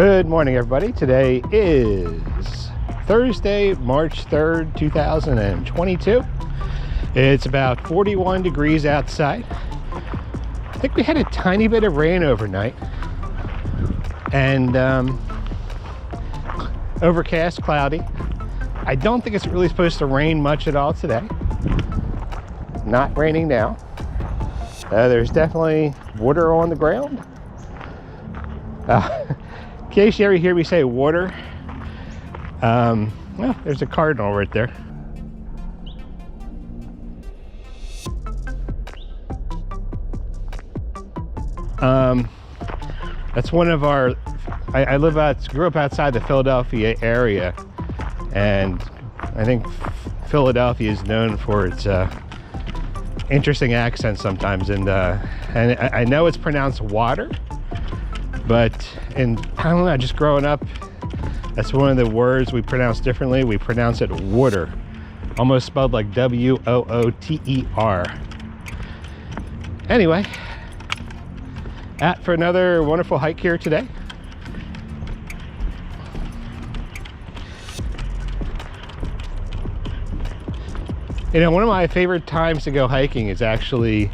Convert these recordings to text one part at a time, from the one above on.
Good morning, everybody. Today is Thursday, March 3rd, 2022. It's about 41 degrees outside. I think we had a tiny bit of rain overnight. And overcast, cloudy. I don't think it's really supposed to rain much at all today. Not raining now. There's definitely water on the ground. In case you ever hear me say water, well, there's a cardinal right there. That's one of our, I grew up outside the Philadelphia area, and I think Philadelphia is known for its interesting accents sometimes, and I know it's pronounced water, but I don't know, just growing up, that's one of the words we pronounce differently. We pronounce it water, almost spelled like W-O-O-T-E-R. Anyway, out for another wonderful hike here today. You know, one of my favorite times to go hiking is actually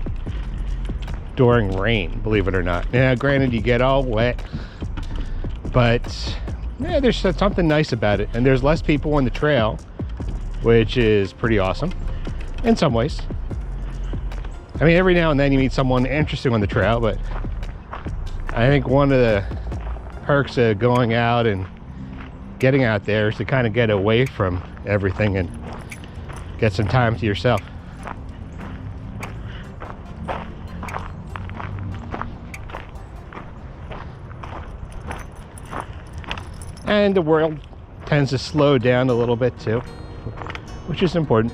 during rain, believe it or not. Now, granted, you get all wet, but yeah, there's something nice about it. And there's less people on the trail, which is pretty awesome in some ways. I mean, every now and then you meet someone interesting on the trail, but I think one of the perks of going out and getting out there is to kind of get away from everything and get some time to yourself. And the world tends to slow down a little bit too, which is important.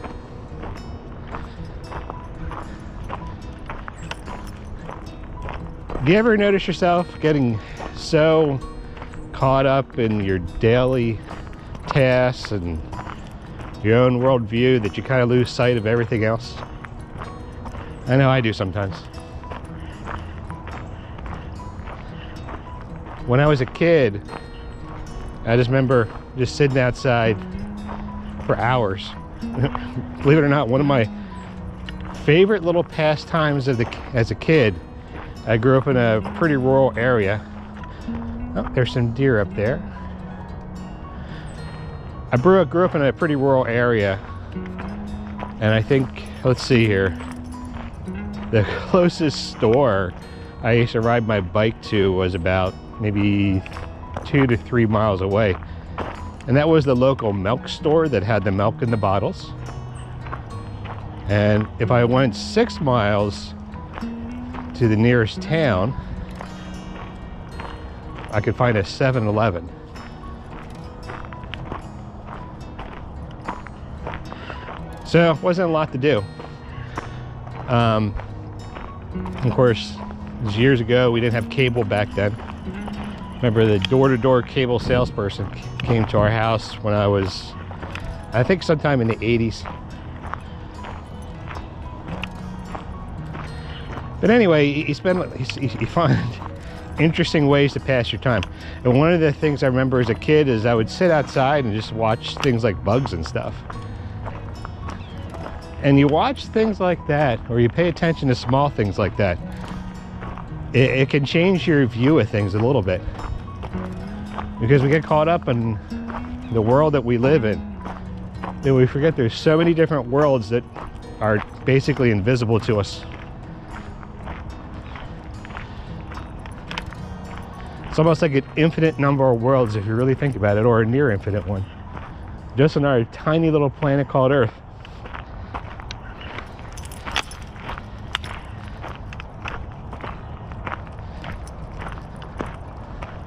Do you ever notice yourself getting so caught up in your daily tasks and your own worldview that you kind of lose sight of everything else? I know I do sometimes. When I was a kid, I just remember just sitting outside for hours. Believe it or not, one of my favorite little pastimes as a kid, I grew up in a pretty rural area. Oh, there's some deer up there. I grew up in a pretty rural area, and I think, let's see here, the closest store I used to ride my bike to was about maybe 2 to 3 miles away, and that was the local milk store that had the milk in the bottles. And if I went 6 miles to the nearest town, I could find a 7-Eleven. So it wasn't a lot to do. Of course, it was years ago. We didn't have cable back then. Remember, the door-to-door cable salesperson came to our house when I was, I think, sometime in the 80s. But anyway, you find interesting ways to pass your time. And one of the things I remember as a kid is I would sit outside and just watch things like bugs and stuff. And you watch things like that, or you pay attention to small things like that, it can change your view of things a little bit. Because we get caught up in the world that we live in, and we forget there's so many different worlds that are basically invisible to us. It's almost like an infinite number of worlds if you really think about it, or a near infinite one, just on our tiny little planet called Earth.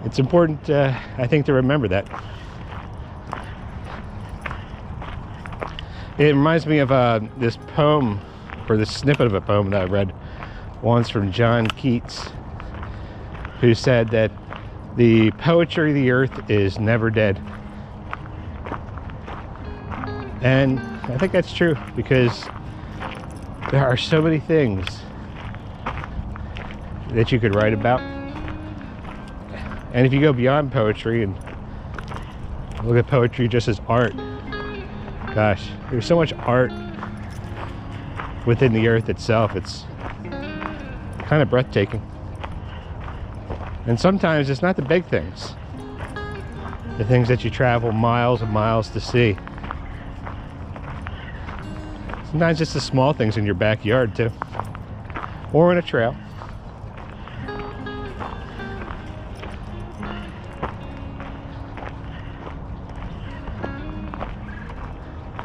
It's important, I think, to remember that. It reminds me of this poem, or this snippet of a poem that I read once from John Keats, who said that the poetry of the earth is never dead. And I think that's true, because there are so many things that you could write about. And if you go beyond poetry and look at poetry just as art, gosh, there's so much art within the earth itself. It's kind of breathtaking. And sometimes it's not the big things, the things that you travel miles and miles to see. Sometimes it's the small things in your backyard too, or in a trail.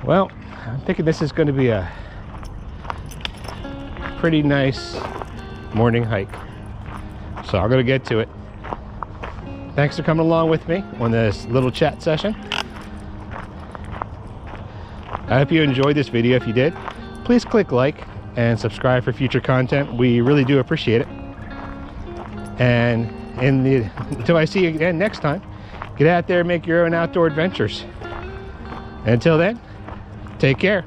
Well, I'm thinking this is going to be a pretty nice morning hike, so I'm going to get to it. Thanks for coming along with me on this little chat session. I hope you enjoyed this video. If you did, please click like and subscribe for future content. We really do appreciate it. And until I see you again next time, get out there and make your own outdoor adventures. And until then, take care.